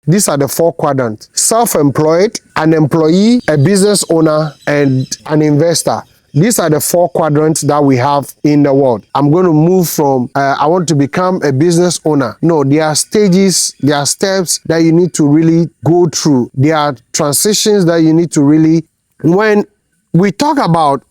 These are the 4 quadrants: self-employed, an employee, a business owner, and an investor. These are the 4 quadrants that we have in the world. I'm going to move from, I want to become a business owner. No, there are stages, there are steps that you need to really go through. There are transitions that you need to really, when we talk about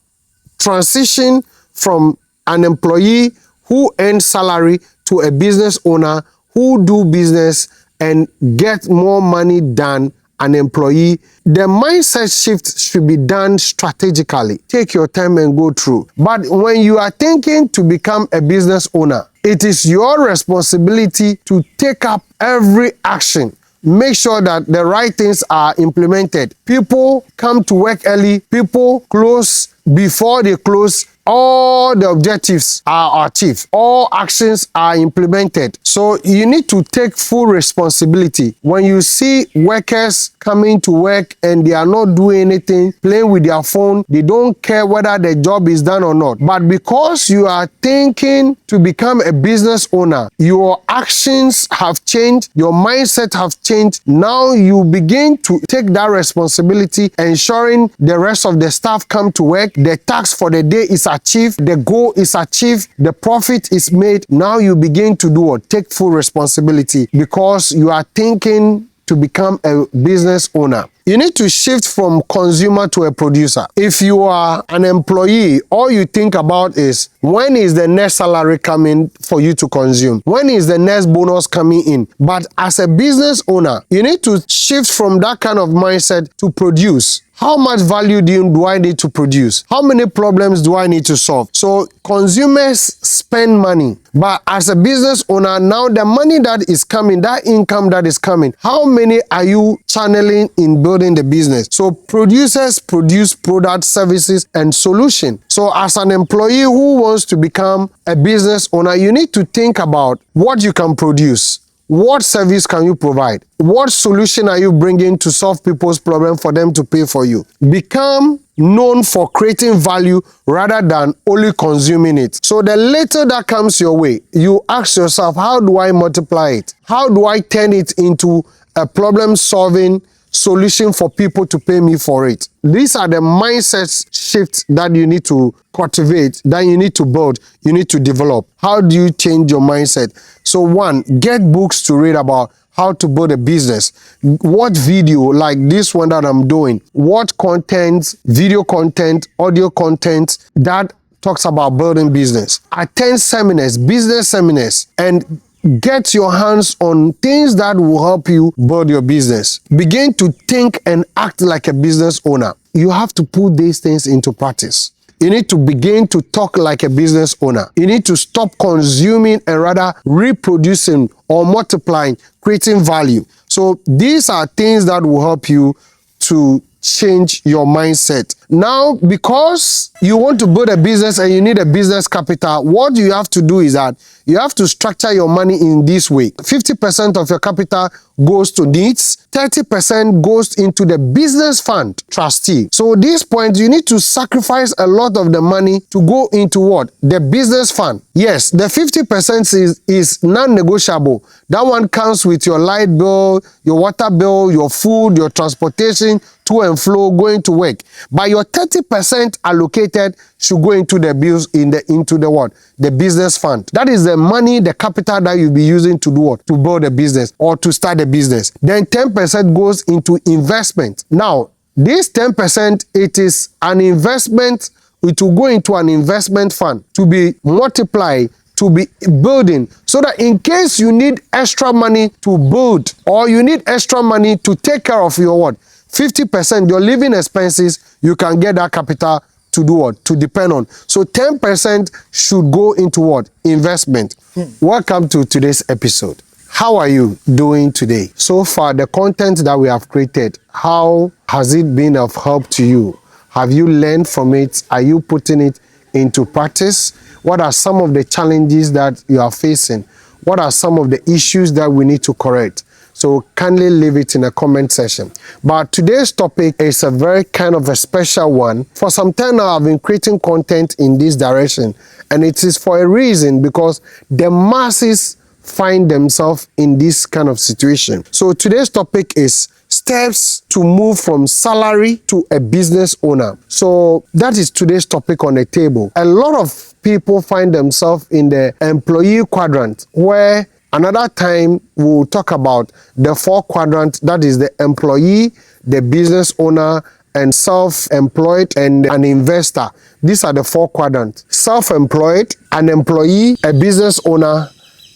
transition from an employee who earns salary to a business owner who do business and get more money than an employee, the mindset shift should be done strategically. Take your time and go through. But when you are thinking to become a business owner, it is your responsibility to take up every action. Make sure that the right things are implemented. People come to work early, people close before they close. All the objectives are achieved. All actions are implemented. So you need to take full responsibility. When you see workers coming to work and they are not doing anything, playing with their phone, they don't care whether the job is done or not. But because you are thinking to become a business owner, your actions have changed, your mindset have changed. Now you begin to take that responsibility, ensuring the rest of the staff come to work, the task for the day is achieved, the goal is achieved, the profit is made. Now you begin to do what? Take full responsibility because you are thinking to become a business owner. You need to shift from consumer to a producer. If you are an employee, all you think about is when is the next salary coming for you to consume? When is the next bonus coming in? But as a business owner, you need to shift from that kind of mindset to produce. How much value do I need to produce? How many problems do I need to solve? So consumers spend money, but as a business owner, now the money that is coming, that income that is coming, how many are you channeling in building the business? So producers produce products, services, and solutions. So as an employee who wants to become a business owner, you need to think about what you can produce. What service can you provide? What solution are you bringing to solve people's problem for them to pay for you? Become known for creating value rather than only consuming it. So the little that comes your way, you ask yourself, how do I multiply it? How do I turn it into a problem-solving solution for people to pay me for it? These are the mindset shifts that you need to cultivate, that you need to build, you need to develop. How do you change your mindset? So 1, get books to read about how to build a business. Watch video like this one that I'm doing. Watch content, video content, audio content that talks about building business. Attend seminars, business seminars, and get your hands on things that will help you build your business. Begin to think and act like a business owner. You have to put these things into practice. You need to begin to talk like a business owner. You need to stop consuming and rather reproducing or multiplying, creating value. So these are things that will help you to change your mindset. Now, because you want to build a business and you need a business capital, what you have to do is that you have to structure your money in this way. 50% of your capital goes to needs, 30% goes into the business fund trustee. So at this point, you need to sacrifice a lot of the money to go into what? The business fund. Yes, the 50% is non-negotiable. That one comes with your light bill, your water bill, your food, your transportation, to and fro, going to work. But your 30% allocated should go into the bills into the what? The business fund. That is the money, the capital that you'll be using to do what? To build a business or to start a business. Then 10% goes into investment. Now, this 10%, it is an investment. It will go into an investment fund to be multiplied, to be building, so that in case you need extra money to build or you need extra money to take care of your what? 50%, your living expenses, you can get that capital to do what? To depend on. So 10% should go into what? Investment. Welcome to today's episode. How are you doing today? So far, the content that we have created, how has it been of help to you? Have you learned from it? Are you putting it into practice? What are some of the challenges that you are facing? What are some of the issues that we need to correct? So kindly leave it in the comment section. But today's topic is a very kind of a special one. For some time now, I've been creating content in this direction. And it is for a reason, because the masses find themselves in this kind of situation. So today's topic is steps to move from salary to a business owner. So that is today's topic on the table. A lot of people find themselves in the employee quadrant, where another time we'll talk about the 4 quadrant, that is the employee, the business owner, and self-employed and an investor. These are the 4 quadrants. Self-employed, an employee, a business owner,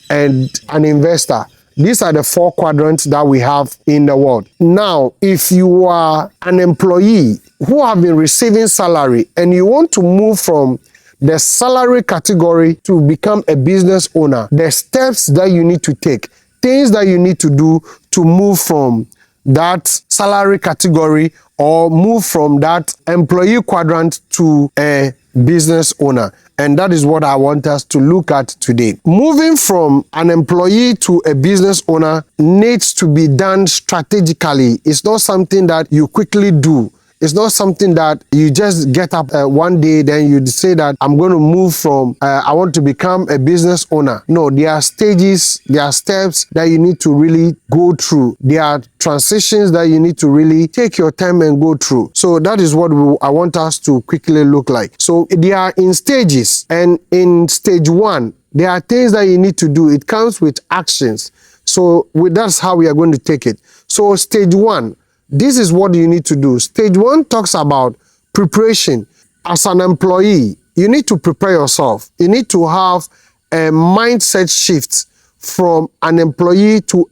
and an investor. These are the 4 quadrants that we have in the world. Now, if you are an employee who have been receiving salary and you want to move from the salary category to become a business owner, the steps that you need to take, things that you need to do to move from that salary category or move from that employee quadrant to a business owner. And that is what I want us to look at today. Moving from an employee to a business owner needs to be done strategically. It's not something that you quickly do. It's not something that you just get up one day, then you say that I'm going to move from, I want to become a business owner. No, there are stages, there are steps that you need to really go through. There are transitions that you need to really take your time and go through. So that is what I want us to quickly look like. So they are in stages, and in stage 1, there are things that you need to do. It comes with actions. So that's how we are going to take it. So stage 1, this is what you need to do. Stage 1 talks about preparation. As an employee, you need to prepare yourself. You need to have a mindset shift from an employee to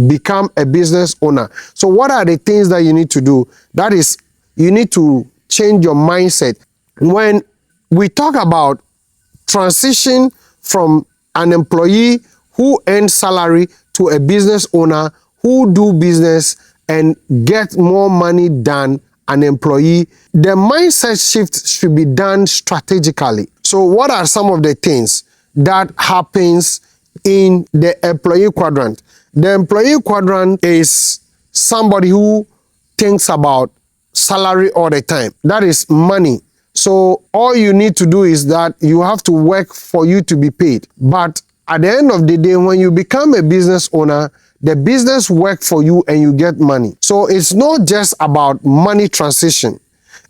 become a business owner. So what are the things that you need to do? That is, you need to change your mindset. When we talk about transition from an employee who earns salary to a business owner who do business and get more money than an employee, the mindset shift should be done strategically. So what are some of the things that happens in the employee quadrant? The employee quadrant is somebody who thinks about salary all the time. That is money. So all you need to do is that you have to work for you to be paid. But at the end of the day, when you become a business owner, the business works for you and you get money. So it's not just about money transition.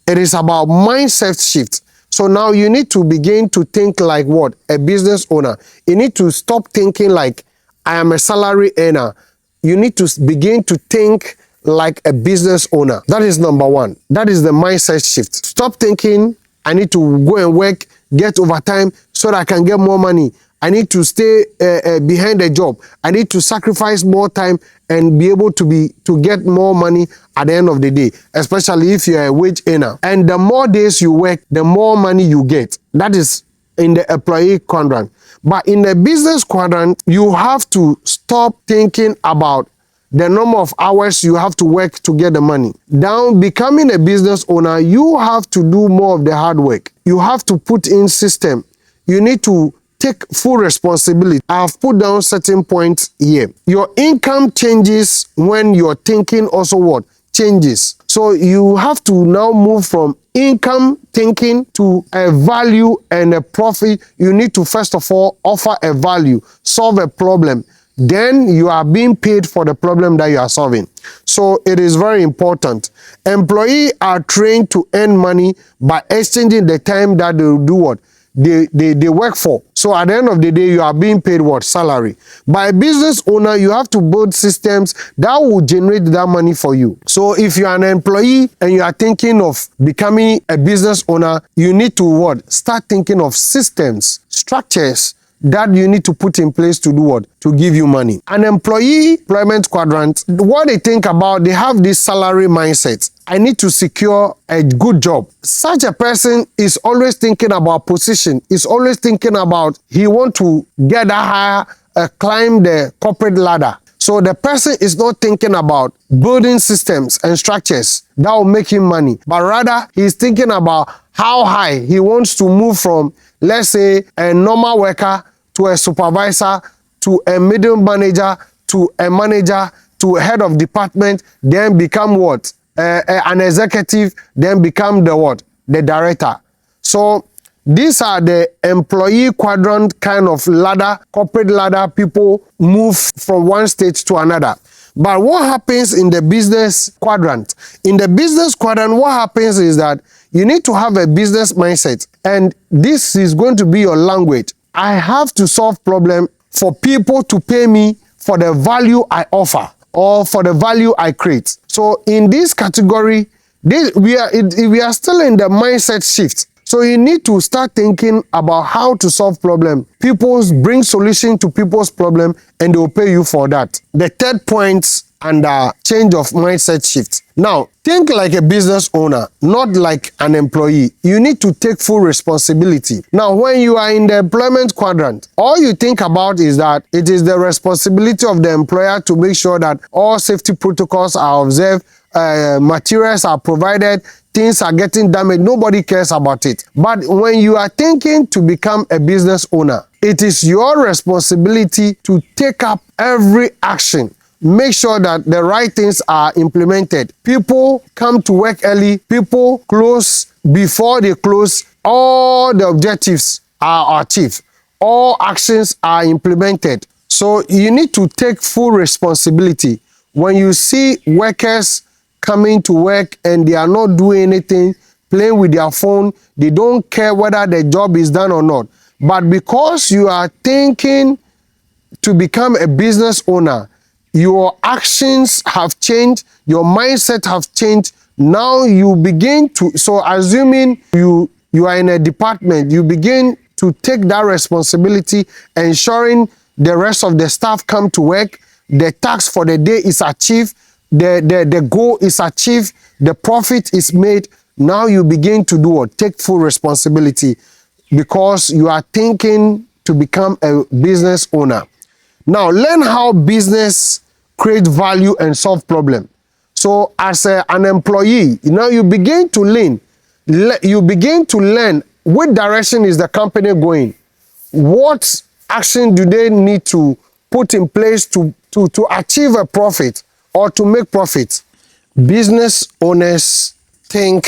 It is about mindset shift. So now you need to begin to think like what? A business owner. You need to stop thinking like I am a salary earner. You need to begin to think like a business owner. That is number 1. That is the mindset shift. Stop thinking I need to go and work, get overtime so that I can get more money. I need to stay behind the job. I need to sacrifice more time and be able to get more money at the end of the day, especially if you're a wage earner. And the more days you work, the more money you get. That is in the employee quadrant. But in the business quadrant, you have to stop thinking about the number of hours you have to work to get the money. Now, becoming a business owner, you have to do more of the hard work. You have to put in system. You need to take full responsibility. I have put down certain points here. Your income changes when your thinking also what? Changes. So you have to now move from income thinking to a value and a profit. You need to first of all offer a value, solve a problem. Then you are being paid for the problem that you are solving. So it is very important. Employees are trained to earn money by exchanging the time that they do what? They work for. So at the end of the day, you are being paid what? Salary. By a business owner, you have to build systems that will generate that money for you. So if you are an employee and you are thinking of becoming a business owner, you need to what? Start thinking of systems, structures that you need to put in place to do what? To give you money. An employment quadrant, what they think about, they have this salary mindset. I need to secure a good job. Such a person is always thinking about position, is always thinking about he want to get that higher, climb the corporate ladder. So the person is not thinking about building systems and structures that will make him money, but rather he's thinking about how high he wants to move from, let's say, a normal worker to a supervisor, to a middle manager, to a manager, to a head of department, then become what? An executive, then become the what? The director. So These are the employee quadrant kind of ladder, corporate ladder. People move from one stage to another. But what happens in the business quadrant? In the business quadrant, what happens is that you need to have a business mindset. And this is going to be your language. I have to solve problem for people to pay me for the value I offer or for the value I create. So in this category, we are still in the mindset shift. So you need to start thinking about how to solve problem. People bring solution to people's problem and they will pay you for that. The third point under change of mindset shift. Now, think like a business owner, not like an employee. You need to take full responsibility. Now, when you are in the employment quadrant, all you think about is that it is the responsibility of the employer to make sure that all safety protocols are observed, materials are provided, things are getting damaged. Nobody cares about it. But when you are thinking to become a business owner, it is your responsibility to take up every action. Make sure that the right things are implemented. People come to work early. People close before they close. All the objectives are achieved. All actions are implemented. So you need to take full responsibility. When you see workers coming to work and they are not doing anything, playing with their phone, they don't care whether the job is done or not. But because you are thinking to become a business owner, your actions have changed, your mindset have changed. Now you begin to, so assuming you are in a department, you begin to take that responsibility, ensuring the rest of the staff come to work, the task for the day is achieved, the goal is achieved, the profit is made. Now you begin to do what? Take full responsibility because you are thinking to become a business owner. Now, learn how business create value and solve problem. So, as an employee, now you begin to learn. You begin to learn what direction is the company going. What action do they need to put in place to achieve a profit or to make profit? Business owners think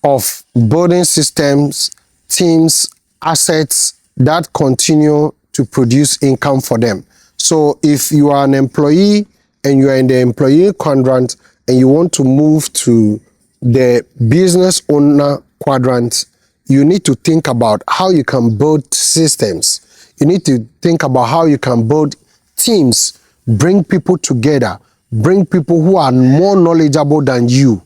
of building systems, teams, assets that continue to produce income for them. So if you are an employee and you are in the employee quadrant and you want to move to the business owner quadrant, you need to think about how you can build systems. You need to think about how you can build teams, bring people together, bring people who are more knowledgeable than you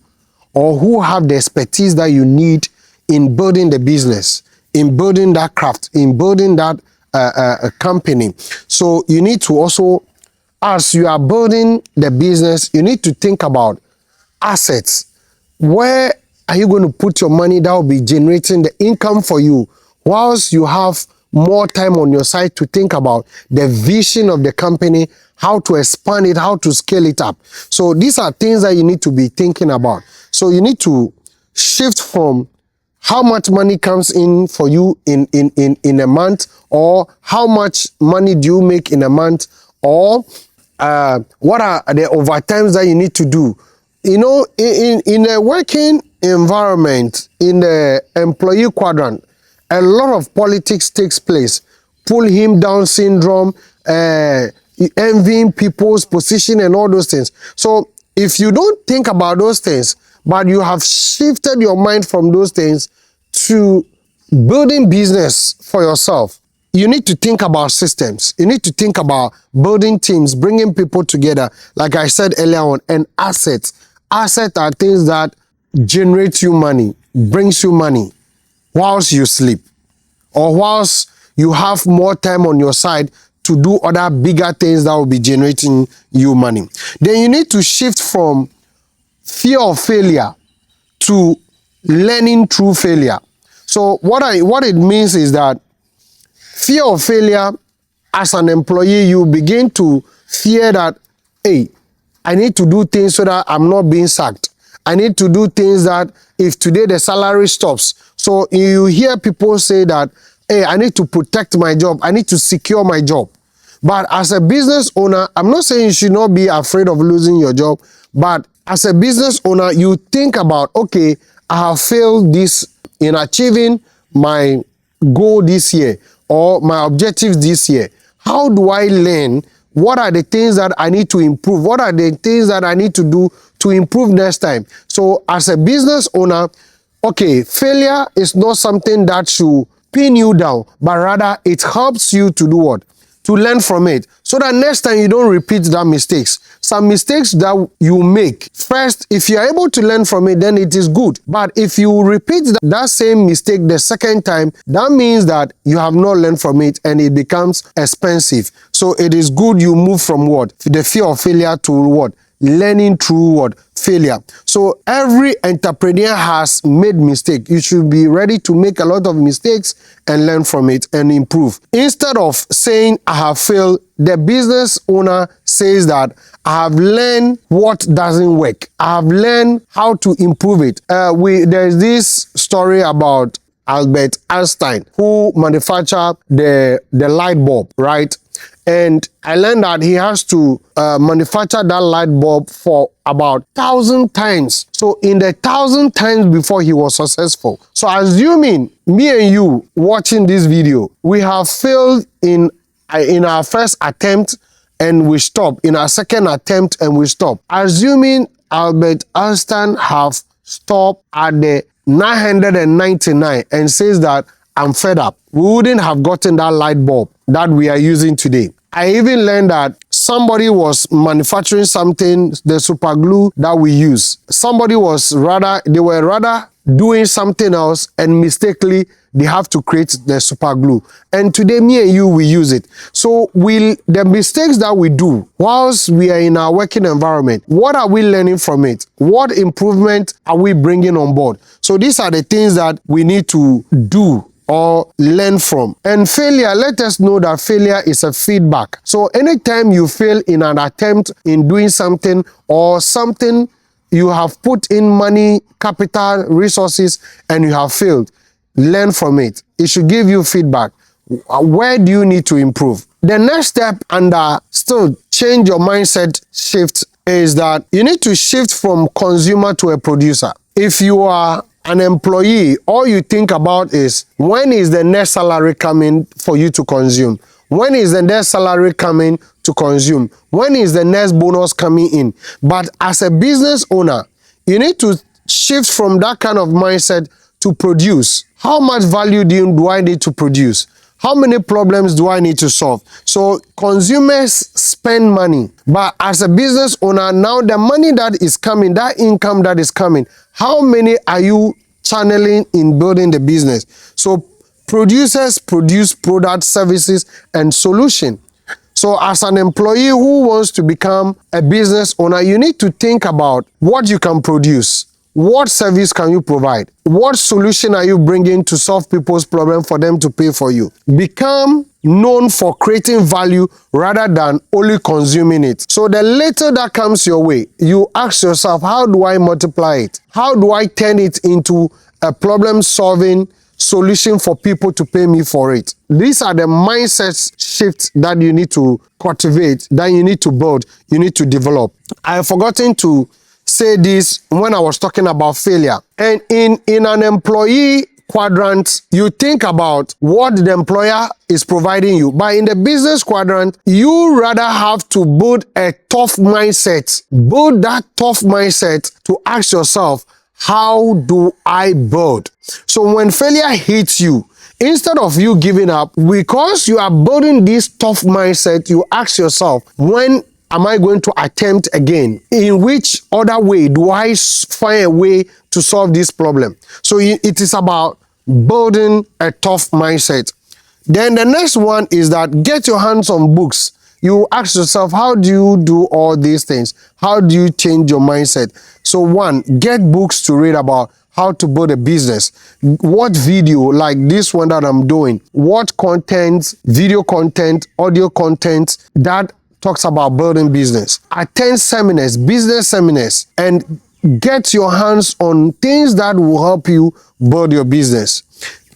or who have the expertise that you need in building the business, in building that craft, in building that a company. So you need to also, as you are building the business, you need to think about assets. Where are you going to put your money that will be generating the income for you, whilst you have more time on your side to think about the vision of the company, how to expand it, how to scale it up. So these are things that you need to be thinking about. So you need to shift from how much money comes in for you in a month, or how much money do you make in a month, or what are the overtimes that you need to do. You know, in a working environment, in the employee quadrant, a lot of politics takes place. Pull him down syndrome, envying people's position and all those things. So if you don't think about those things, but you have shifted your mind from those things to building business for yourself, you need to think about systems. You need to think about building teams, bringing people together, like I said earlier on, and assets. Assets are things that generate you money, brings you money whilst you sleep, or whilst you have more time on your side to do other bigger things that will be generating you money. Then you need to shift from fear of failure to learning through failure. So what it means is that fear of failure, as an employee, you begin to fear that, hey, I need to do things so that I'm not being sacked. I need to do things that if today the salary stops. So you hear people say that, hey, I need to protect my job. I need to secure my job. But as a business owner, I'm not saying you should not be afraid of losing your job, but as a business owner, you think about, okay, I have failed this in achieving my goal this year or my objectives this year? How do I learn? What are the things that I need to improve? What are the things that I need to do to improve next time? So as a business owner, okay, failure is not something that should pin you down, but rather it helps you to do what? To learn from it, so that next time you don't repeat that mistakes. Some mistakes that you make, first, if you are able to learn from it, then it is good. But if you repeat that same mistake the second time, that means that you have not learned from it and it becomes expensive. So it is good you move from what? The fear of failure to what? Learning through what? Failure. So every entrepreneur has made mistake. You should be ready to make a lot of mistakes and learn from it and improve. Instead of saying I have failed, the business owner says that I have learned what doesn't work. I have learned how to improve it. There's this story about Albert Einstein, who manufactured the light bulb, right? And I learned that he has to manufacture that light bulb for about 1,000 times. So in the 1,000 times before he was successful. So assuming me and you watching this video, we have failed in our first attempt and we stop. In our second attempt and we stop. Assuming Albert Einstein have stopped at the 999 and says that I'm fed up, we wouldn't have gotten that light bulb that we are using today. I even learned that somebody was manufacturing something, the super glue that we use. They were rather doing something else and mistakenly they have to create the super glue. And today, me and you, we use it. So the mistakes that we do whilst we are in our working environment, what are we learning from it? What improvement are we bringing on board? So these are the things that we need to do or learn from. And failure, let us know that failure is a feedback. So anytime you fail in an attempt in doing something or something you have put in money, capital, resources, and you have failed, learn from it. It should give you feedback. Where do you need to improve? The next step under still change your mindset shift is that you need to shift from consumer to a producer. If you are an employee, all you think about is when is the next salary coming for you to consume? When is the next salary coming to consume? When is the next bonus coming in? But as a business owner, you need to shift from that kind of mindset to produce. How much value do I need to produce? How many problems do I need to solve? So consumers spend money, but as a business owner, now the money that is coming, that income that is coming, how many are you channeling in building the business? So producers produce products, services, and solution. So as an employee who wants to become a business owner, you need to think about what you can produce. What service can you provide? What solution are you bringing to solve people's problem for them to pay for you? Become known for creating value rather than only consuming it. So the little that comes your way, you ask yourself, how do I multiply it? How do I turn it into a problem-solving solution for people to pay me for it? These are the mindset shifts that you need to cultivate, that you need to build, you need to develop. I have forgotten to say this when I was talking about failure. And in an employee quadrant, you think about what the employer is providing you. But in the business quadrant, you rather have to build a tough mindset. Build that tough mindset to ask yourself, how do I build? So when failure hits you, instead of you giving up, because you are building this tough mindset, you ask yourself, when am I going to attempt again? In which other way do I find a way to solve this problem? So it is about building a tough mindset. Then the next one is that get your hands on books. You ask yourself, how do you do all these things? How do you change your mindset? So one, get books to read about how to build a business. What video like this one that I'm doing? What content, video content, audio content that talks about building business. Attend seminars, business seminars, and get your hands on things that will help you build your business.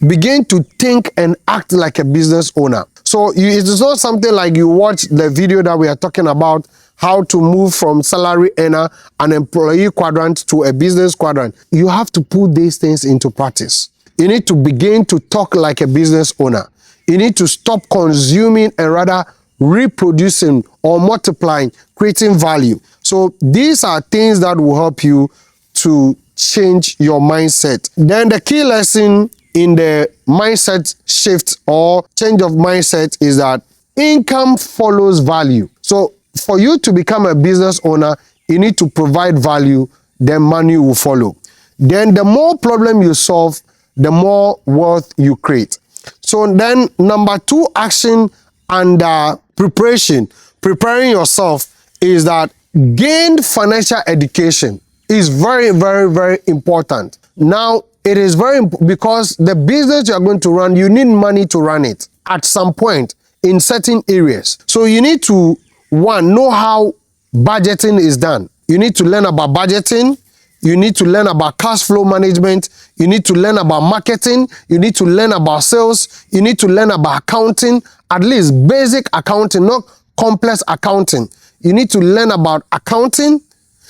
Begin to think and act like a business owner. So it is not something like you watch the video that we are talking about, how to move from salary earner, an employee quadrant to a business quadrant. You have to put these things into practice. You need to begin to talk like a business owner. You need to stop consuming and rather reproducing or multiplying, creating value. So these are things that will help you to change your mindset. Then the key lesson in the mindset shift or change of mindset is that income follows value. So for you to become a business owner, you need to provide value, then money will follow. Then the more problem you solve, the more wealth you create. So then number 2 action under preparing yourself is that gain financial education is very, very, very important. Now, it is very important because the business you are going to run, you need money to run it at some point in certain areas. So you need to, one, know how budgeting is done. You need to learn about budgeting. You need to learn about cash flow management. You need to learn about marketing. You need to learn about sales. You need to learn about accounting, at least basic accounting, not complex accounting. You need to learn about accounting.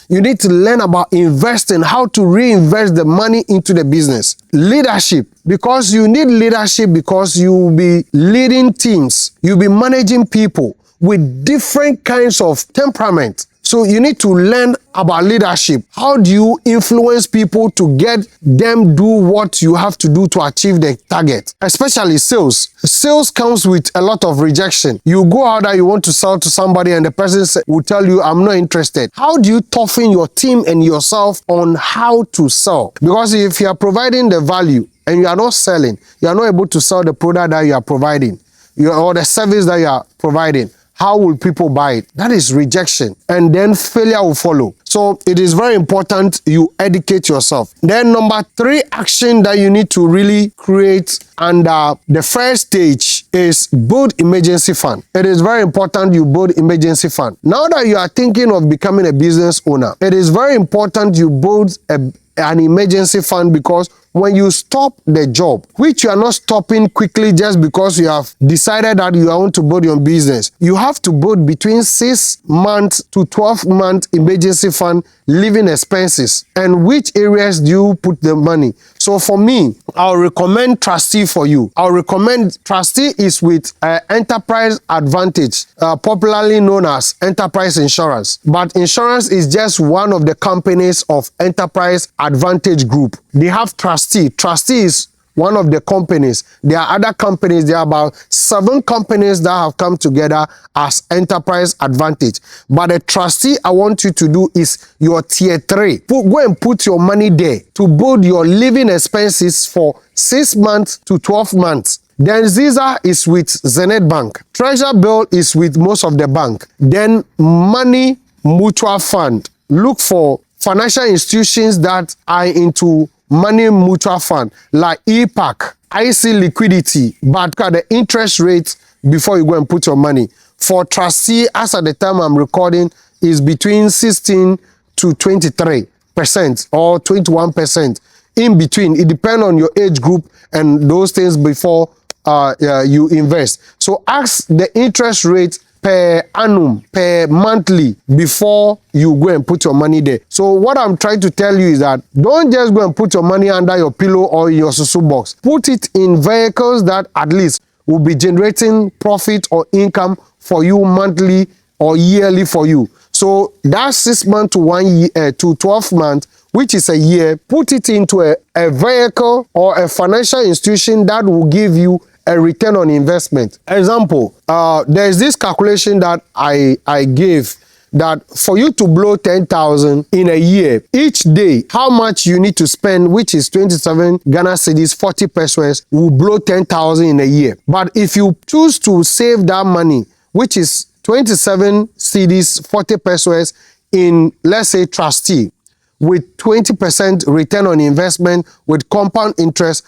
You need to learn about investing, how to reinvest the money into the business. Leadership, because you need leadership because you will be leading teams. You'll be managing people with different kinds of temperament. So you need to learn about leadership. How do you influence people to get them do what you have to do to achieve the target? Especially sales. Sales comes with a lot of rejection. You go out there, you want to sell to somebody and the person will tell you, I'm not interested. How do you toughen your team and yourself on how to sell? Because if you are providing the value and you are not selling, you are not able to sell the product that you are providing or the service that you are providing. How will people buy it? That is rejection. And then failure will follow. So it is very important you educate yourself. Then number 3 action that you need to really create under the first stage is build emergency fund. It is very important you build emergency fund. Now that you are thinking of becoming a business owner, it is very important you build an emergency fund because when you stop the job, which you are not stopping quickly just because you have decided that you want to build your business, you have to build between 6 months to 12 month emergency fund living expenses. And which areas do you put the money? So for me, I'll recommend Trustee for you. I'll recommend Trustee is with Enterprise Advantage, popularly known as Enterprise Insurance. But insurance is just one of the companies of Enterprise Advantage Group. They have Trustee. Trustee is one of the companies. There are other companies. There are about 7 companies that have come together as Enterprise Advantage. But the Trustee I want you to do is your tier 3. Go and put your money there to build your living expenses for 6 months to 12 months. Then Ziza is with Zenith Bank. Treasure Bill is with most of the bank. Then Money Mutual Fund. Look for financial institutions that are into money mutual fund like EPAC, IC Liquidity, but the interest rate before you go and put your money. For Trustee, as at the time I'm recording, is between 16 to 23% or 21%. In between, it depends on your age group and those things before you invest. So ask the interest rate per annum, per monthly, before you go and put your money there. So what I'm trying to tell you is that don't just go and put your money under your pillow or in your susu box. Put it in vehicles that at least will be generating profit or income for you monthly or yearly for you. So that's 6 months to 1 year to 12 months, which is a year. Put it into a vehicle or a financial institution that will give you a return on investment. Example, there's this calculation that I gave that for you to blow 10,000 in a year, each day, how much you need to spend, which is 27 Ghana cedis, 40 pesos, will blow 10,000 in a year. But if you choose to save that money, which is 27 cedis, 40 pesos in, let's say, Trustee, with 20% return on investment with compound interest,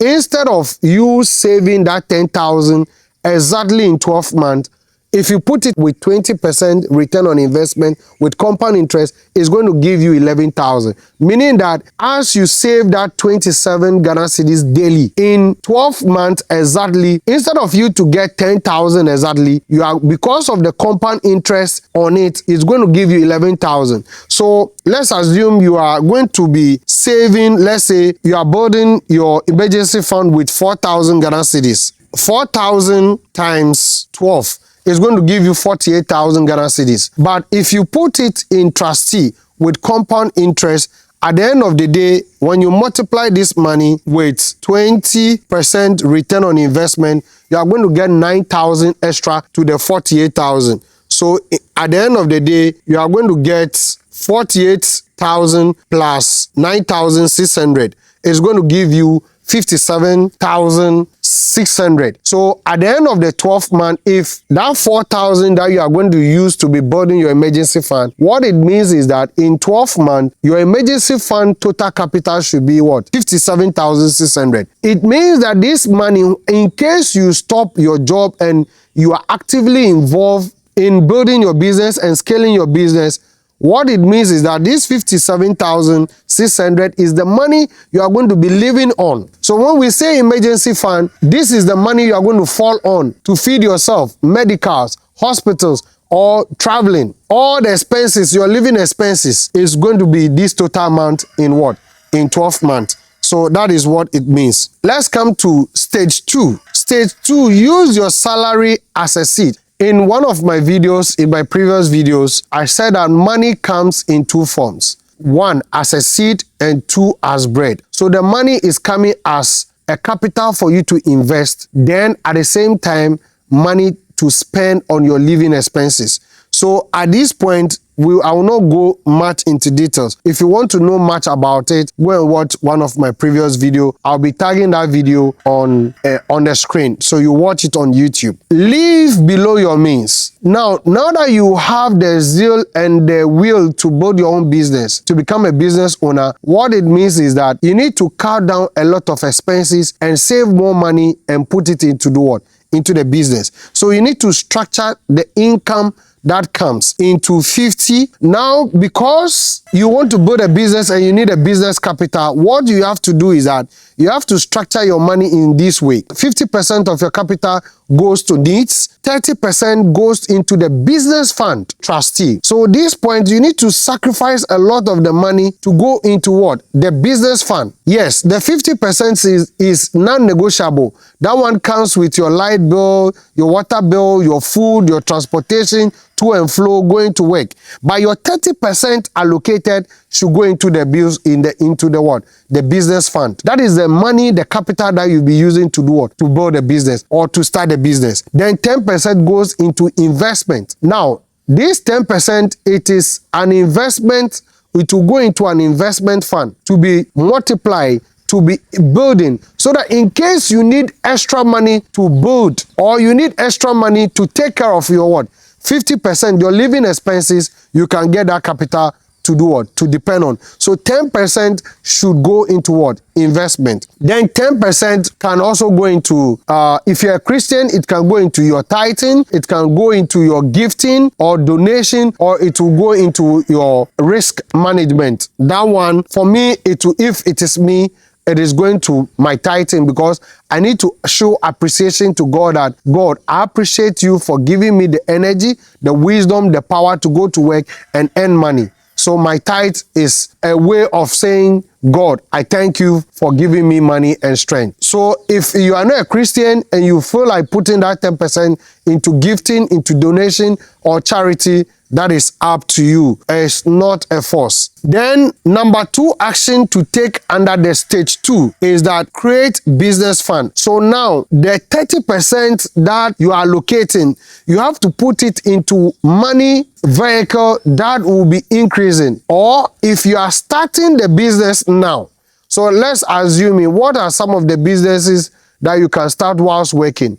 instead of you saving that 10,000 exactly in 12 months, If you put it with 20% return on investment with compound interest, it's going to give you 11,000. Meaning that as you save that 27 Ghana cedis daily in 12 months exactly, instead of you to get 10,000 exactly, you are, because of the compound interest on it, it's going to give you 11,000. So let's assume you are going to be saving, let's say you are building your emergency fund with 4,000 Ghana cedis. 4,000 times 12 is going to give you 48,000 Ghana cedis. But if you put it in trustee with compound interest, at the end of the day, when you multiply this money with 20% return on investment, you are going to get 9,000 extra to the 48,000. So at the end of the day, you are going to get 48,000 plus 9,600. It's going to give you 57,600. So at the end of the 12th month, if that 4,000 that you are going to use to be building your emergency fund, what it means is that in 12 months, your emergency fund total capital should be what? 57,600. It means that this money, in case you stop your job and you are actively involved in building your business and scaling your business, what it means is that this 57,600 is the money you are going to be living on. So when we say emergency fund, this is the money you are going to fall on to feed yourself, medicals, hospitals, or traveling. All the expenses, your living expenses, is going to be this total amount in what? In 12 months. So that is what it means. Let's come to stage 2. Stage 2, use your salary as a seed. In one of my videos, in my previous videos, I said that money comes in 2 forms. 1 as a seed and 2 as bread. So the money is coming as a capital for you to invest. Then at the same time, money to spend on your living expenses. So at this point, I will not go much into details. If you want to know much about it, go and watch one of my previous videos. I'll be tagging that video on the screen, so you watch it on YouTube. Live below your means. Now that you have the zeal and the will to build your own business, to become a business owner, what it means is that you need to cut down a lot of expenses and save more money and put it into the what? Into the business. So you need to structure the income that comes into 50. Now, because you want to build a business and you need a business capital, what you have to do is that you have to structure your money in this way. 50% of your capital goes to needs, 30% goes into the business fund trustee. So at this point, you need to sacrifice a lot of the money to go into what? The business fund. Yes, the 50% is non-negotiable. That one comes with your light bill, your water bill, your food, your transportation, to and fro, going to work. But your 30% allocated should go into the bills into the what? The business fund. That is the money, the capital that you'll be using to do what? To build a business or to start a business. Then 10% goes into investment. Now, this 10%, it is an investment. It will go into an investment fund to be multiplied, to be building, so that in case you need extra money to build or you need extra money to take care of your what? 50%, your living expenses, you can get that capital to do what? To depend on. So 10% should go into what? Investment. Then 10% can also go into, if you're a Christian, it can go into your tithing, it can go into your gifting or donation, or it will go into your risk management. That one, for me, if it is me, it is going to my tithing, because I need to show appreciation to God that, God, I appreciate you for giving me the energy, the wisdom, the power to go to work and earn money. So my tithe is a way of saying, God, I thank you for giving me money and strength. So if you are not a Christian and you feel like putting that 10% into gifting, into donation or charity, that is up to you. It's not a force. Then number 2 action to take under the stage 2 is that create business fund. So now the 30% that you are allocating, you have to put it into money vehicle that will be increasing. Or if you are starting the business now, so let's assume what are some of the businesses that you can start whilst working.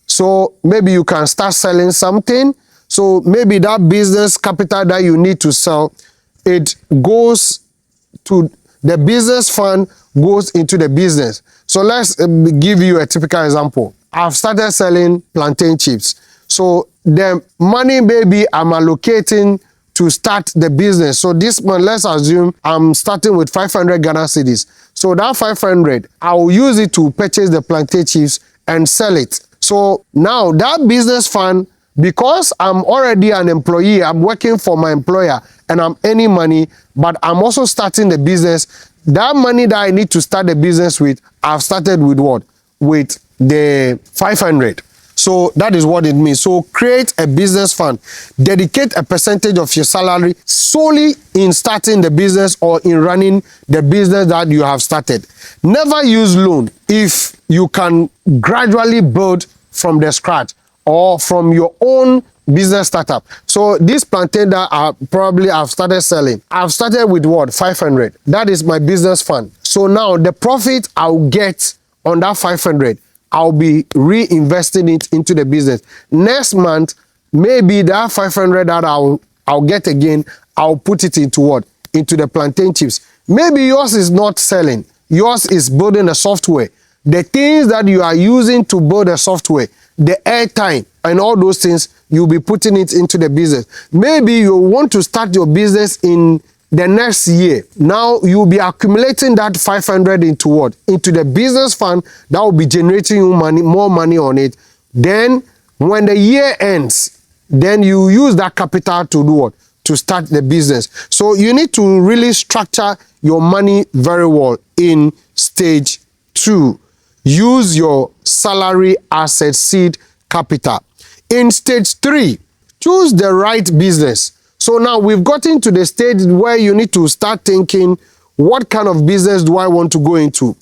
So maybe you can start selling something. So maybe that business capital that you need to sell, it goes to the business fund, goes into the business. So let's give you a typical example. I've started selling plantain chips. So the money maybe I'm allocating to start the business. So this month, let's assume I'm starting with 500 Ghana cedis. So that 500, I'll use it to purchase the plantain chips and sell it. So now that business fund, because I'm already an employee, I'm working for my employer and I'm earning money, but I'm also starting the business. That money that I need to start the business with, I've started with what? With the 500. So that is what it means. So create a business fund. Dedicate a percentage of your salary solely in starting the business or in running the business that you have started. Never use loan if you can gradually build from the scratch or from your own business startup. So this plantain that I've started selling, I've started with what? 500. That is my business fund. So now the profit I'll get on that 500, I'll be reinvesting it into the business. Next month, maybe that 500 that I'll get again, I'll put it into what? Into the plantain chips. Maybe yours is not selling. Yours is building a software. The things that you are using to build a software, the airtime and all those things, you'll be putting it into the business. Maybe you want to start your business in the next year. Now you'll be accumulating that 500 into what? Into the business fund that will be generating you money, more money on it. Then when the year ends, then you use that capital to do what? To start the business. So you need to really structure your money very well in stage 2. Use your salary as a seed capital. In stage 3, choose the right business. So now we've gotten to the stage where you need to start thinking, what kind of business do I want to go into?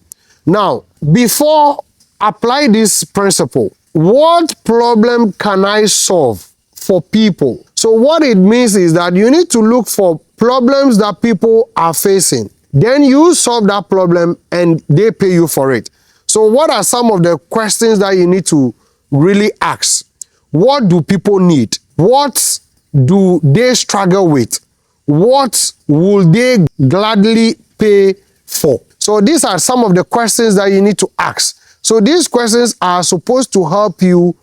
Now, before apply this principle, what problem can I solve for people? So what it means is that you need to look for problems that people are facing. Then you solve that problem and they pay you for it. So what are some of the questions that you need to really ask? What do people need? What do they struggle with? What will they gladly pay for? So these are some of the questions that you need to ask. So these questions are supposed to help you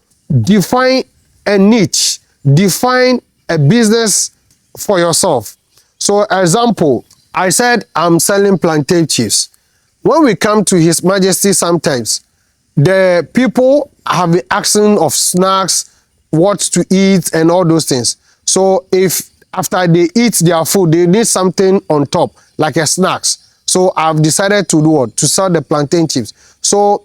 define a niche, define a business for yourself. So example, I said I'm selling plantain chips. When we come to His Majesty, sometimes the people have been asking of snacks, what to eat and all those things. So if after they eat their food, they need something on top, like a snacks. So I've decided to do what? To sell the plantain chips. So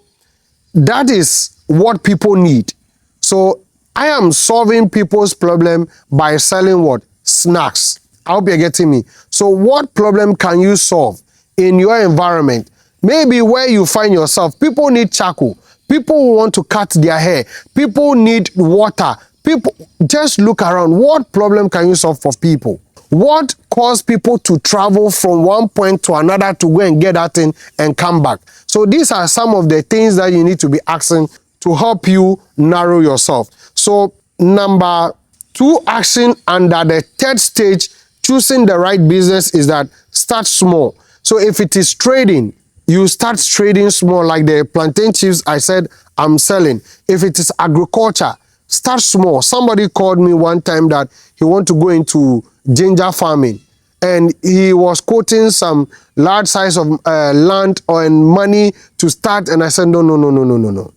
that is what people need. So I am solving people's problem by selling what? Snacks. I hope you're getting me. So what problem can you solve in your environment? Maybe where you find yourself, people need charcoal. People want to cut their hair. People need water. People, just look around. What problem can you solve for people? What causes people to travel from one point to another to go and get that thing and come back? So these are some of the things that you need to be asking to help you narrow yourself. So number 2 action under the 3rd stage, choosing the right business, is that start small. So if it is trading, you start trading small, like the plantain chips I said I'm selling. If it is agriculture, start small. Somebody called me one time that he want to go into ginger farming, and he was quoting some large size of land and money to start, and I said no.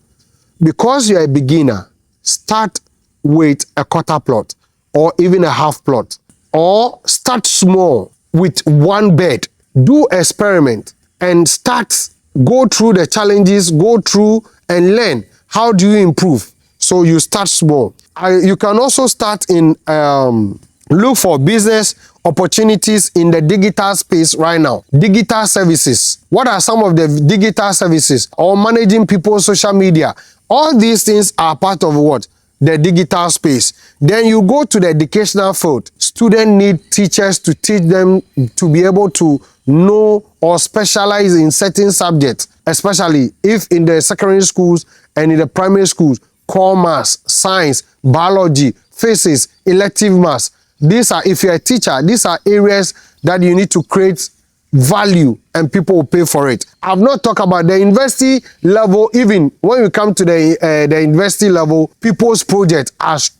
Because you're a beginner, start with a quarter plot or even a half plot, or start small with 1 bed. Do experiment and go through the challenges, go through and learn. How do you improve? So you start small. You can also start in, look for business opportunities in the digital space right now. Digital services. What are some of the digital services? Or managing people's social media. All these things are part of what? The digital space. Then you go to the educational field. Students need teachers to teach them to be able to know or specialize in certain subjects, especially if in the secondary schools and in the primary schools, core maths, science, biology, physics, elective maths. These are, if you're a teacher, these are areas that you need to create value and people will pay for it. I've not talked about the university level. Even when we come to the university level, people's project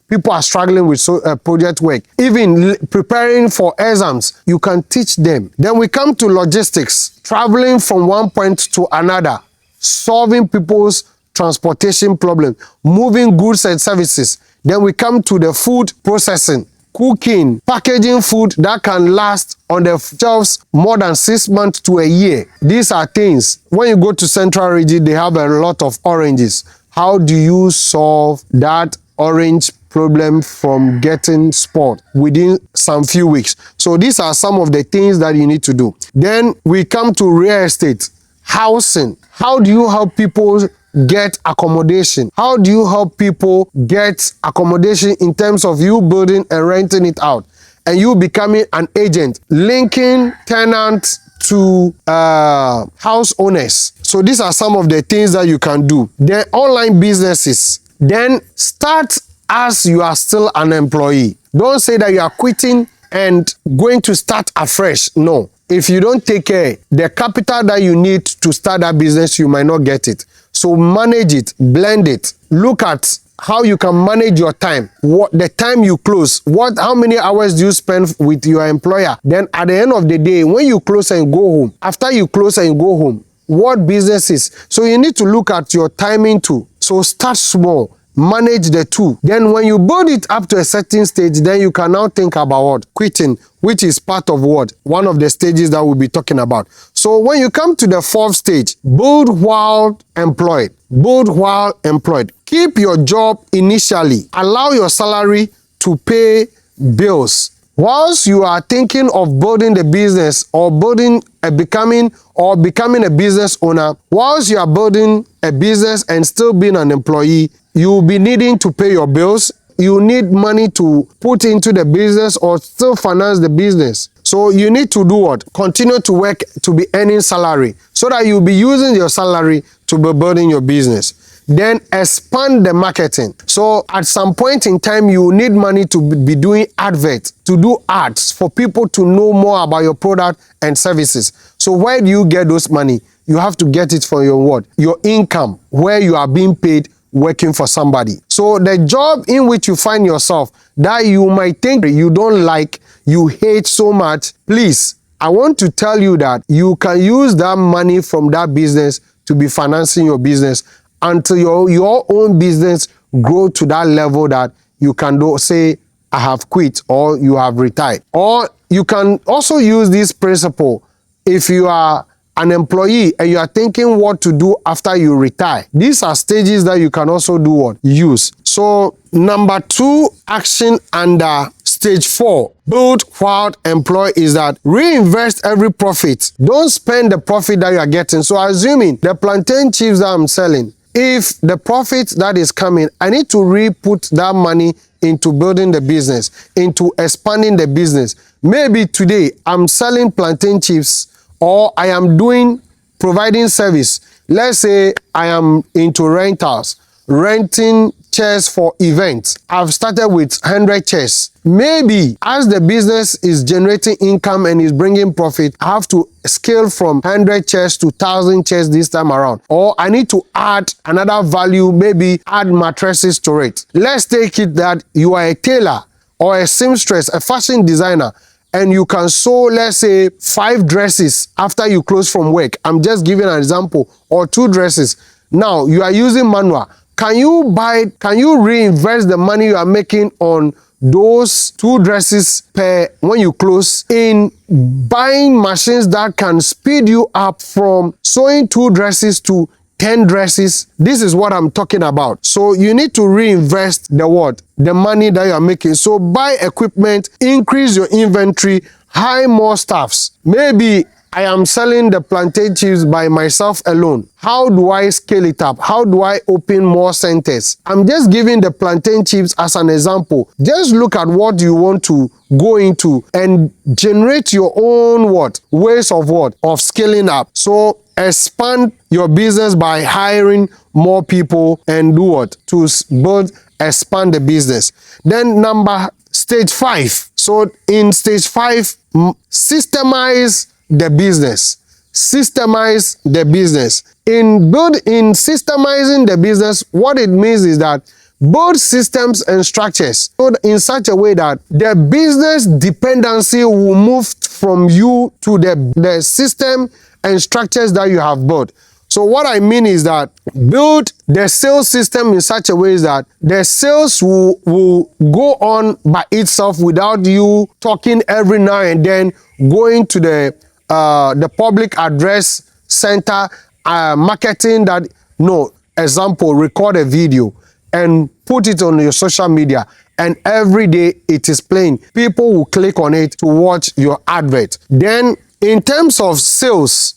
people are struggling with project work. Even preparing for exams, you can teach them. Then we come to logistics, traveling from one point to another, solving people's transportation problem, moving goods and services. Then we come to the food processing, cooking, packaging food that can last on the shelves more than 6 months to a year. These are things. When you go to Central Region, they have a lot of oranges. How do you solve that orange problem from getting spoiled within some few weeks? So these are some of the things that you need to do. Then we come to real estate, housing. How do you help people get accommodation? How do you help people get accommodation in terms of you building and renting it out and you becoming an agent, linking tenants to house owners? So these are some of the things that you can do. Then online businesses. Then start as you are still an employee. Don't say that you are quitting and going to start afresh. No. If you don't take care, the capital that you need to start that business, you might not get it. So manage it, blend it. Look at how you can manage your time. What the time you close, how many hours do you spend with your employer? Then at the end of the day, when you close and go home, after you close and go home, what business is? So you need to look at your timing too. So start small. Manage the two. Then when you build it up to a certain stage, then you can now think about what? Quitting, which is part of what? One of the stages that we'll be talking about. So when you come to the fourth stage, build while employed. Build while employed. Keep your job initially. Allow your salary to pay bills. Whilst you are thinking of building the business or becoming a business owner, whilst you are building a business and still being an employee, you will be needing to pay your bills. You need money to put into the business or still finance the business. So you need to do what? Continue to work to be earning salary so that you'll be using your salary to be building your business. Then expand the marketing. So at some point in time, you need money to be doing adverts, to do ads for people to know more about your product and services. So where do you get those money? You have to get it from your what? Your income, where you are being paid working for somebody. So the job in which you find yourself that you might think you don't like, you hate so much, please, I want to tell you that you can use that money from that business to be financing your business until your own business grow to that level that you can say, I have quit or you have retired. Or you can also use this principle if you are an employee and you are thinking what to do after you retire. These are stages that you can also do what? Use. So number 2 action under stage 4, build while employed, is that reinvest every profit. Don't spend the profit that you are getting. So assuming the plantain chips that I'm selling, if the profit that is coming, I need to re-put that money into building the business, into expanding the business. Maybe today I'm selling plantain chips or I am providing service. Let's say I am into rentals, renting chairs for events. I've started with 100 chairs. Maybe as the business is generating income and is bringing profit, I have to scale from 100 chairs to 1,000 chairs this time around. Or I need to add another value, maybe add mattresses to it. Let's take it that you are a tailor or a seamstress, a fashion designer, and you can sew, let's say, 5 dresses after you close from work. I'm just giving an example. Or 2 dresses. Now, you are using manual. Can you reinvest the money you are making on those 2 dresses when you close in buying machines that can speed you up from sewing 2 dresses to 10 dresses? This is what I'm talking about. So you need to reinvest the money that you are making. So buy equipment, increase your inventory, hire more staffs. Maybe I am selling the plantain chips by myself alone. How do I scale it up? How do I open more centers? I'm just giving the plantain chips as an example. Just look at what you want to go into and generate your own ways of scaling up. So expand your business by hiring more people and to expand the business. Then stage 5. So in stage 5, systemize the business. Systemize the business. In systemizing the business, what it means is that build systems and structures in such a way that the business dependency will move from you to the system and structures that you have built. So what I mean is that build the sales system in such a way that the sales will go on by itself without you talking every now and then, going to the public address center, marketing that. No, example, record a video and put it on your social media, and every day it is playing. People will click on it to watch your advert. Then in terms of sales,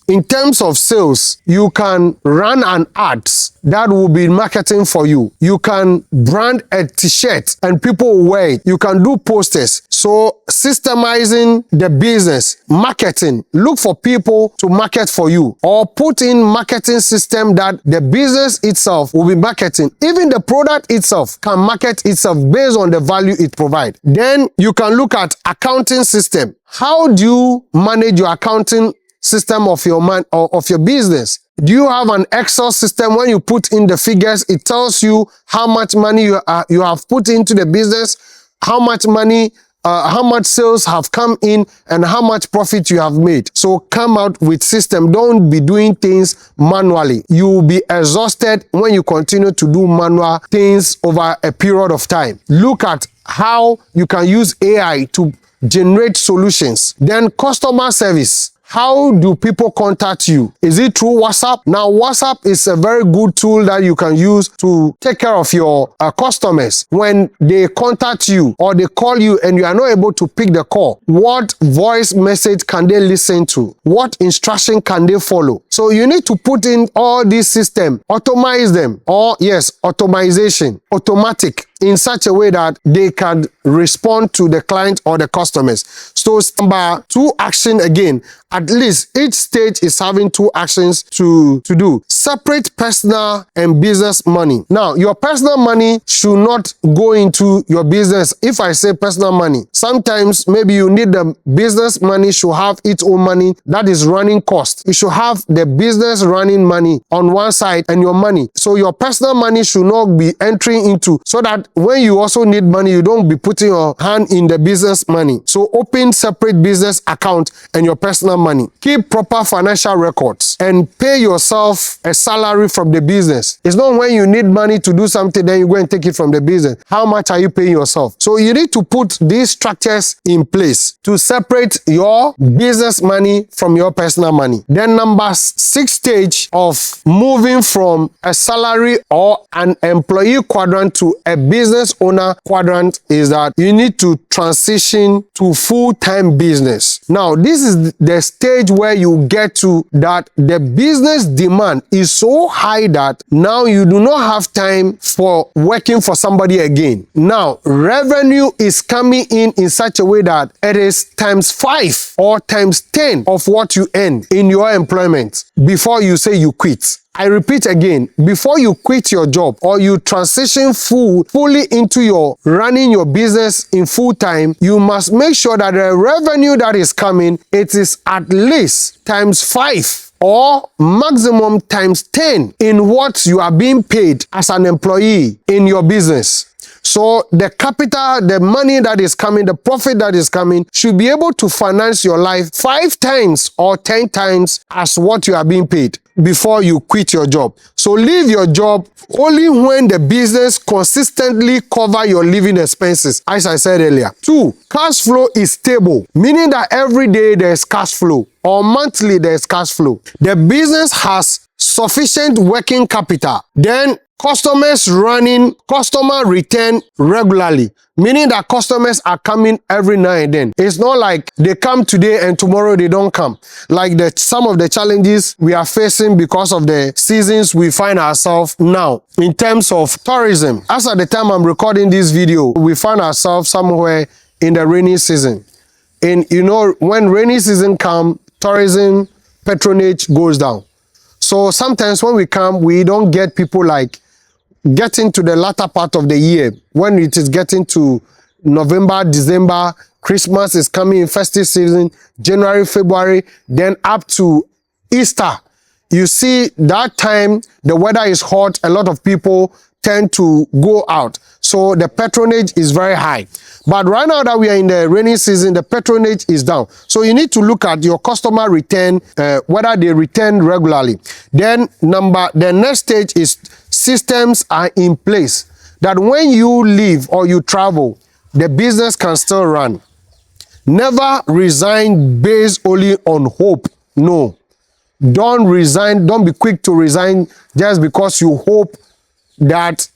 you can run an ads that will be marketing for you. You can brand a t-shirt and people will wear it. You can do posters. So systemizing the business, marketing, look for people to market for you, or put in marketing system that the business itself will be marketing. Even the product itself can market itself based on the value it provides. Then you can look at accounting system. How do you manage your accounting system of your of your business? Do you have an Excel system? When you put in the figures, it tells you how much money you have put into the business, how much money, how much sales have come in, and how much profit you have made. So come out with system. Don't be doing things manually. You will be exhausted when you continue to do manual things over a period of time. Look at how you can use AI to generate solutions. Then customer service. How do people contact you? Is it through WhatsApp? Now, WhatsApp is a very good tool that you can use to take care of your customers. When they contact you or they call you and you are not able to pick the call, what voice message can they listen to? What instruction can they follow? So you need to put in all these systems, automate them, or yes, automation, automatic, in such a way that they can respond to the client or the customers. So number 2 action again, at least each stage is having 2 actions to do. Separate personal and business money. Now, your personal money should not go into your business. If I say personal money, sometimes maybe you need the business money should have its own money that is running cost. You should have the business running money on one side and your money. So your personal money should not be entering into, so that when you also need money, you don't be putting your hand in the business money. So open separate business account and your personal money. Keep proper financial records and pay yourself a salary from the business. It's not when you need money to do something, then you go and take it from the business. How much are you paying yourself? So you need to put these structures in place to separate your business money from your personal money. Then number 6 stage of moving from a salary or an employee quadrant to a business owner quadrant is that you need to transition to full-time business. Now, this is the stage where you get to that the business demand is so high that now you do not have time for working for somebody again. Now, revenue is coming in such a way that it is times 5 or times 10 of what you earn in your employment before you say you quit. I repeat again, before you quit your job or you transition fully into your running your business in full time, you must make sure that the revenue that is coming, it is at least times 5 or maximum times 10 in what you are being paid as an employee in your business. So the capital, the money that is coming, the profit that is coming should be able to finance your life 5 times or 10 times as what you are being paid before you quit your job. So leave your job only when the business consistently cover your living expenses, as I said earlier. 2, cash flow is stable, meaning that every day there is cash flow or monthly there is cash flow. The business has sufficient working capital. Then customer return regularly, meaning that customers are coming every now and then. It's not like they come today and tomorrow they don't come. Like some of the challenges we are facing because of the seasons we find ourselves now. In terms of tourism, as at the time I'm recording this video, we find ourselves somewhere in the rainy season. And you know, when rainy season comes, tourism patronage goes down. So sometimes when we come, we don't get people like getting to the latter part of the year, when it is getting to November, December, Christmas is coming in festive season, January, February, then up to Easter. You see that time the weather is hot, a lot of people tend to go out. So the patronage is very high. But right now that we are in the rainy season, the patronage is down. So you need to look at your customer return, whether they return regularly. Then the next stage is systems are in place that when you leave or you travel, the business can still run. Never resign based only on hope. No. Don't resign. Don't be quick to resign just because you hope that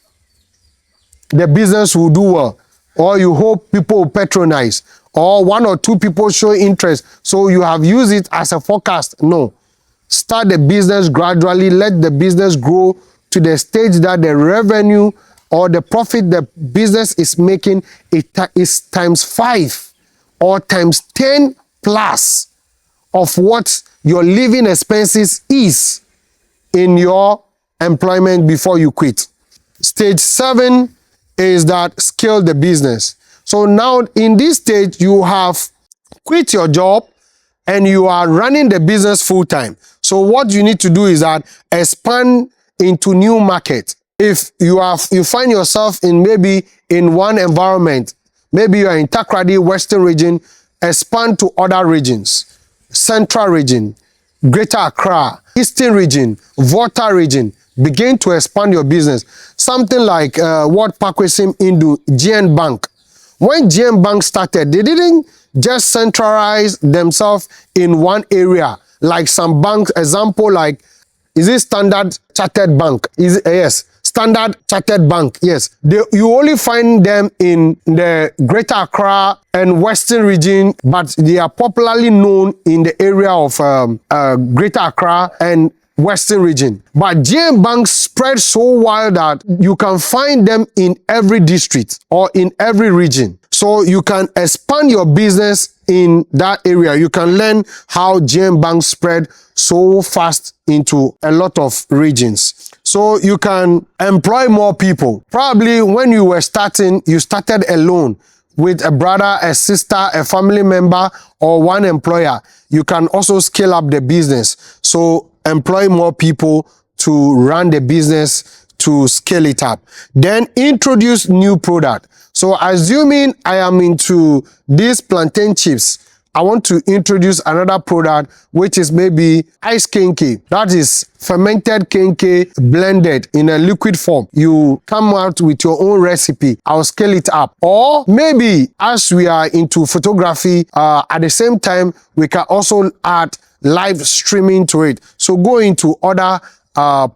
the business will do well, or you hope people will patronize, or one or two people show interest, so you have used it as a forecast. No. Start the business gradually. Let the business grow to the stage that the revenue or the profit the business is making is times 5 or times 10 plus of what your living expenses is in your employment before you quit. Stage 7 is that scale the business. So now in this stage, you have quit your job and you are running the business full time. So what you need to do is that expand into new market. If you find yourself maybe in one environment, maybe you are in Takrady, Western region, expand to other regions, Central region, Greater Accra, Eastern region, Volta region. Begin to expand your business. Something like what Pakwesim Indu, GN Bank. When GN Bank started, they didn't just centralize themselves in one area. Like some banks, example like, is it Standard Chartered Bank? Yes, Standard Chartered Bank, yes. You only find them in the Greater Accra and Western region, but they are popularly known in the area of Greater Accra and Western region. But GM banks spread so wide that you can find them in every district or in every region. So you can expand your business in that area. You can learn how GM banks spread so fast into a lot of regions. So you can employ more people. Probably when you were starting, you started alone with a brother, a sister, a family member, or one employer. You can also scale up the business. So employ more people to run the business, to scale it up. Then introduce new product. So assuming I am into these plantain chips, I want to introduce another product, which is maybe ice kenke. That is fermented kenke blended in a liquid form. You come out with your own recipe. I'll scale it up. Or maybe as we are into photography, at the same time, we can also add live streaming to it. So go into other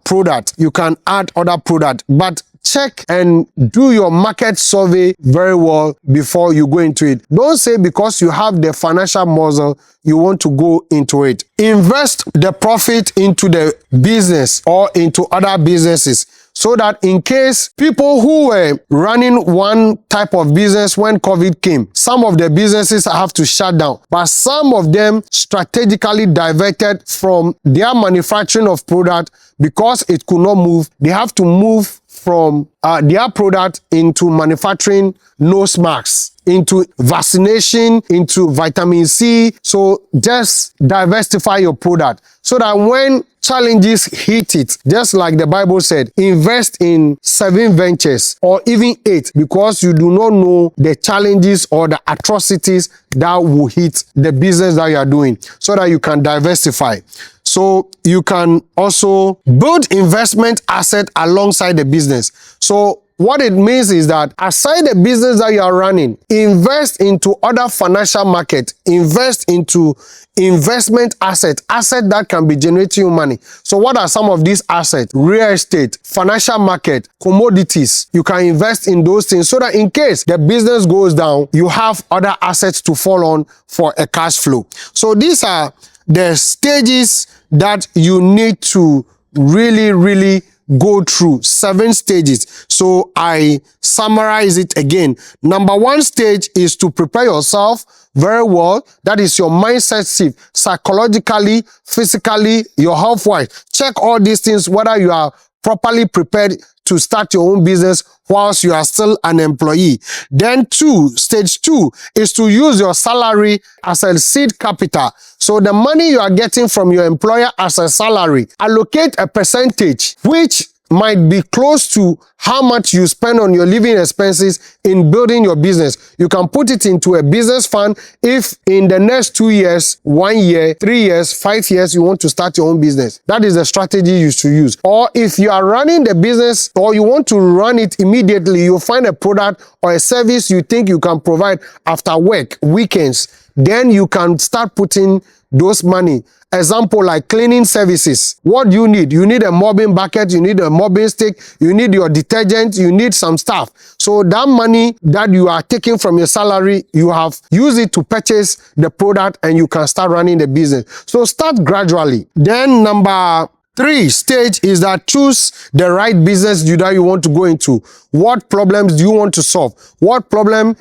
product. You can add other product, but check and do your market survey very well before you go into it. Don't say because you have the financial muscle, you want to go into it. Invest the profit into the business or into other businesses, so that in case people who were running one type of business when COVID came, some of the businesses have to shut down, but some of them strategically diverted from their manufacturing of product because it could not move. They have to move from their product into manufacturing nose masks, into vaccination, into vitamin C. So just diversify your product so that when challenges hit it, just like the Bible said, invest in 7 ventures or even 8, because you do not know the challenges or the atrocities that will hit the business that you are doing, so that you can diversify. So you can also build investment asset alongside the business. So what it means is that aside the business that you are running, invest into other financial market, invest into investment asset that can be generating you money. So what are some of these assets? Real estate, financial market, commodities. You can invest in those things so that in case the business goes down, you have other assets to fall on for a cash flow. So these are the stages that you need to really go through. 7 stages. So I summarize it again. Number 1 stage is to prepare yourself very well. That is your mindset shift, psychologically, physically, your health wise. Check all these things, whether you are properly prepared to start your own business whilst you are still an employee. Then stage two is to use your salary as a seed capital. So the money you are getting from your employer as a salary, allocate a percentage which might be close to how much you spend on your living expenses in building your business. You can put it into a business fund if in the next 2 years, 1 year, 3 years, 5 years, you want to start your own business. That is the strategy you should use. Or if you are running the business or you want to run it immediately, you find a product or a service you think you can provide after work, weekends, then you can start putting those money. Example like cleaning services. What do you need? You need a mopping bucket, you need a mopping stick, you need your detergent, you need some stuff. So that money that you are taking from your salary, you have used it to purchase the product and you can start running the business. So start gradually. Then number 3 stage is that choose the right business that you want to go into. What problems do you want to solve? What problem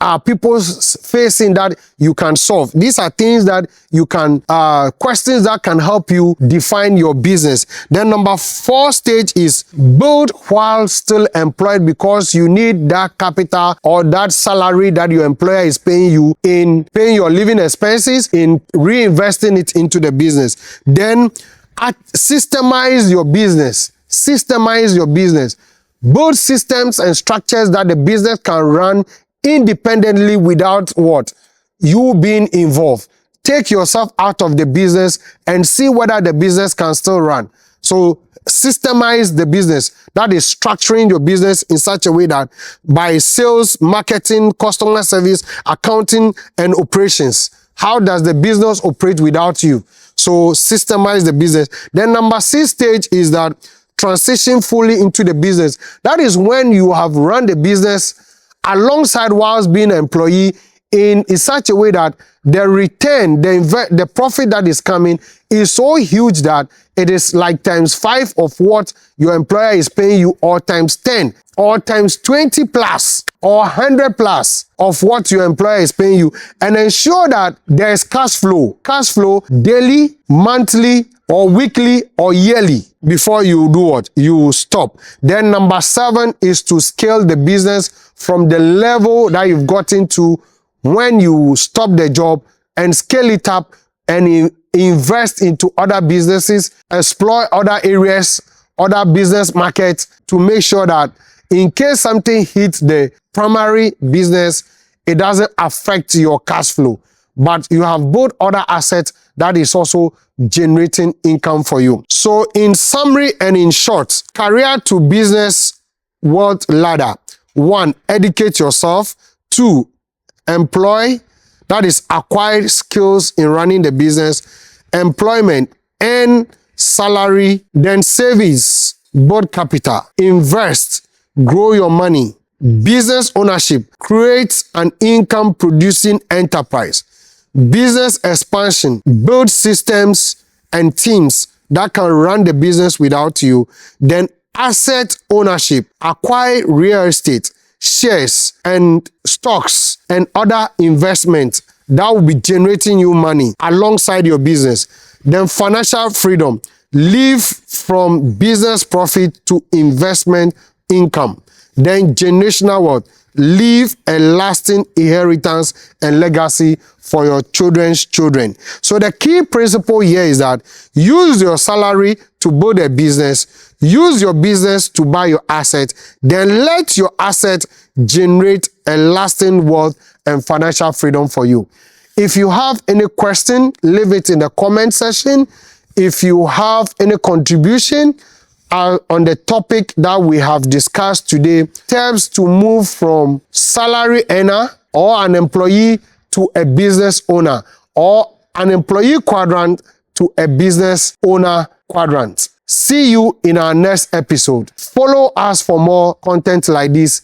are people facing that you can solve? These are things that you can, questions that can help you define your business. Then number 4 stage is build while still employed, because you need that capital or that salary that your employer is paying you in paying your living expenses, in reinvesting it into the business. Then systemize your business. Systemize your business. Build systems and structures that the business can run independently without what? You being involved. Take yourself out of the business and see whether the business can still run. So systemize the business. That is structuring your business in such a way that by sales, marketing, customer service, accounting, and operations, how does the business operate without you? So systemize the business. Then number 6 stage is that transition fully into the business. That is when you have run the business alongside whilst being an employee in such a way that the return, the profit that is coming is so huge that it is like ×5 of what your employer is paying you, or ×10, or ×20 plus, or 100 plus of what your employer is paying you, and ensure that there is cash flow daily, monthly, or weekly, or yearly before you do what? You stop. Then number 7 is to scale the business from the level that you've gotten to when you stop the job, and scale it up and invest into other businesses, explore other areas, other business markets, to make sure that in case something hits the primary business, it doesn't affect your cash flow, but you have both other assets that is also generating income for you. So in summary and in short, career to business wealth ladder. 1, educate yourself. 2, employ, that is acquire skills in running the business. Employment and salary. Then savings, build capital. Invest, grow your money. Business ownership, create an income producing enterprise. Business expansion, build systems and teams that can run the business without you. Then asset ownership, acquire real estate, shares and stocks and other investments that will be generating you money alongside your business. Then financial freedom, live from business profit to investment income. Then generational wealth, leave a lasting inheritance and legacy for your children's children. So the key principle here is that use your salary to build a business, use your business to buy your asset, then let your asset generate a lasting wealth and financial freedom for you. If you have any question, leave it in the comment section. If you have any contribution on the topic that we have discussed today, steps to move from salary earner or an employee to a business owner, or an employee quadrant to a business owner quadrant. See you in our next episode. Follow us for more content like this.